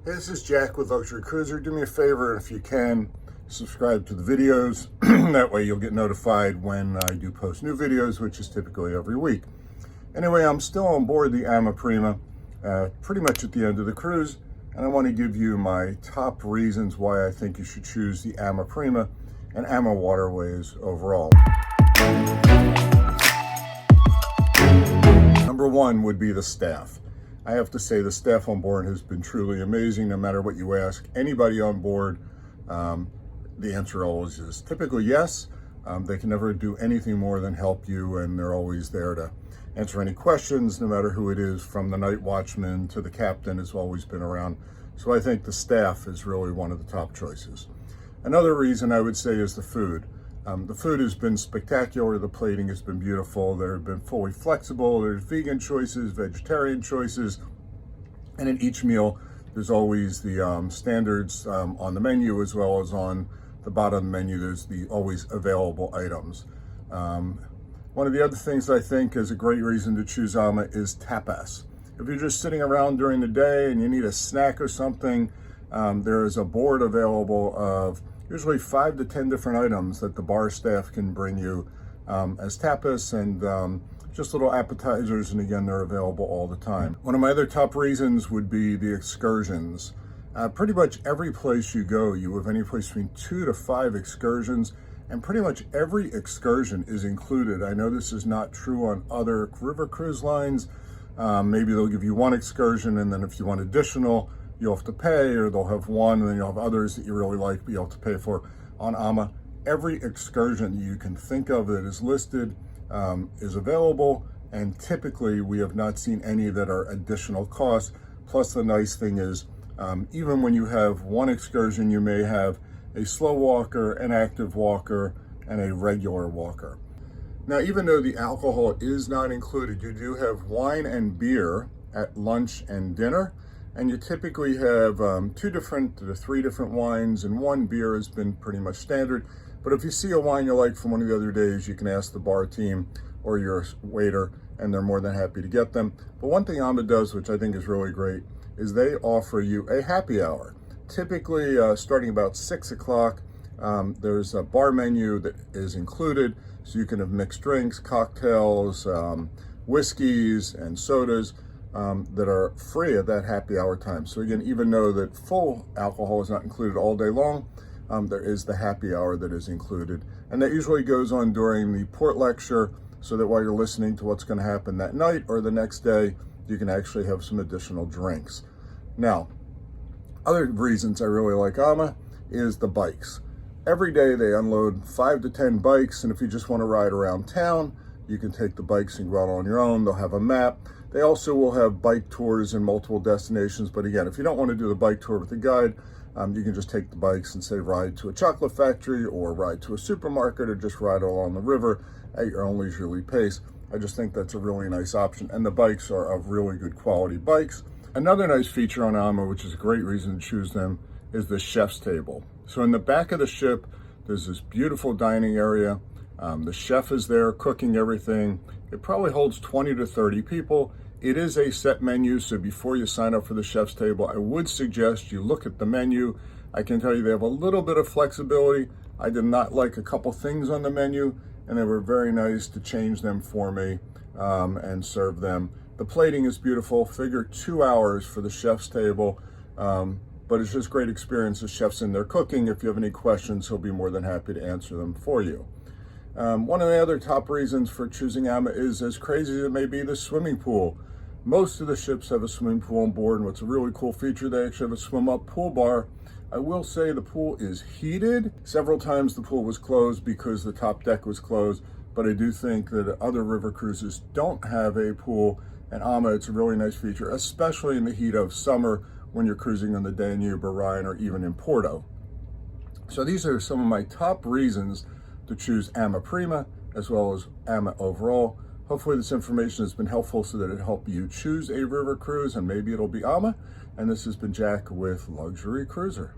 Hey, this is Jack with Luxury Cruiser. Do me a favor, if you can, subscribe to the videos. That way you'll get notified when I do post new videos, which is typically every week. Anyway, I'm still on board the AMA Prima, pretty much at the end of the cruise, and I want to give you my top reasons why I think you should choose the AMA Prima and Amawaterways overall. Number one would be the staff. I have to say the staff on board has been truly amazing. No matter what you ask anybody on board, the answer always is typically yes. They can never do anything more than help you, and they're always there to answer any questions, no matter who it is, from the night watchman to the captain has always been around. So I think the staff is really one of the top choices. Another reason I would say is the food. The food has been spectacular. The plating has been beautiful. They've been fully flexible. There's vegan choices, vegetarian choices, and in each meal, there's always the standards on the menu, as well as on the bottom of the menu, there's the always available items. One of the other things I think is a great reason to choose AMA is tapas. If you're just sitting around during the day and you need a snack or something, there is a board available of usually 5 to 10 different items that the bar staff can bring you as tapas and just little appetizers, and again, they're available all the time. One of my other top reasons would be the excursions. Pretty much every place you go, you have any place between 2 to 5 excursions, and pretty much every excursion is included. I know this is not true on other river cruise lines. Maybe they'll give you one excursion, and then if you want additional, you'll have to pay, or they'll have one, and then you'll have others that you really like, but you'll have to pay for. On AMA, every excursion you can think of that is listed is available, and typically we have not seen any that are additional costs. Plus, the nice thing is, even when you have one excursion, you may have a slow walker, an active walker, and a regular walker. Now, even though the alcohol is not included, you do have wine and beer at lunch and dinner. And you typically have 2 to 3 different wines, and 1 beer has been pretty much standard. But if you see a wine you like from one of the other days, you can ask the bar team or your waiter, and they're more than happy to get them. But one thing AMA does, which I think is really great, is they offer you a happy hour. Typically, starting about 6 o'clock, there's a bar menu that is included, so you can have mixed drinks, cocktails, whiskeys, and sodas. That are free at that happy hour time. So again, even though that full alcohol is not included all day long, there is the happy hour that is included. And that usually goes on during the port lecture, so that while you're listening to what's going to happen that night or the next day, you can actually have some additional drinks. Now, other reasons I really like AMA is the bikes. Every day they unload 5 to 10 bikes, and if you just want to ride around town, you can take the bikes and go out on your own. They'll have a map. They also will have bike tours in multiple destinations. But again, if you don't want to do the bike tour with a guide, you can just take the bikes and say ride to a chocolate factory or ride to a supermarket or just ride along the river at your own leisurely pace. I just think that's a really nice option. And the bikes are of really good quality bikes. Another nice feature on AMA, which is a great reason to choose them, is the chef's table. So in the back of the ship, there's this beautiful dining area. The chef is there cooking everything. It probably holds 20 to 30 people. It is a set menu, so before you sign up for the chef's table, I would suggest you look at the menu. I can tell you they have a little bit of flexibility. I did not like a couple things on the menu, and they were very nice to change them for me and serve them. The plating is beautiful. Figure 2 hours for the chef's table, but it's just great experience. The chef's in there cooking. If you have any questions, he'll be more than happy to answer them for you. One of the other top reasons for choosing AMA is, as crazy as it may be, the swimming pool. Most of the ships have a swimming pool on board, and what's a really cool feature, they actually have a swim-up pool bar. I will say the pool is heated. Several times the pool was closed because the top deck was closed, but I do think that other river cruises don't have a pool, and AMA, it's a really nice feature, especially in the heat of summer when you're cruising on the Danube or Rhine or even in Porto. So these are some of my top reasons to choose AMA Prima as well as AMA overall. Hopefully this information has been helpful so that it help you choose a river cruise, and maybe it'll be AMA. And this has been Jack with Luxury Cruiser.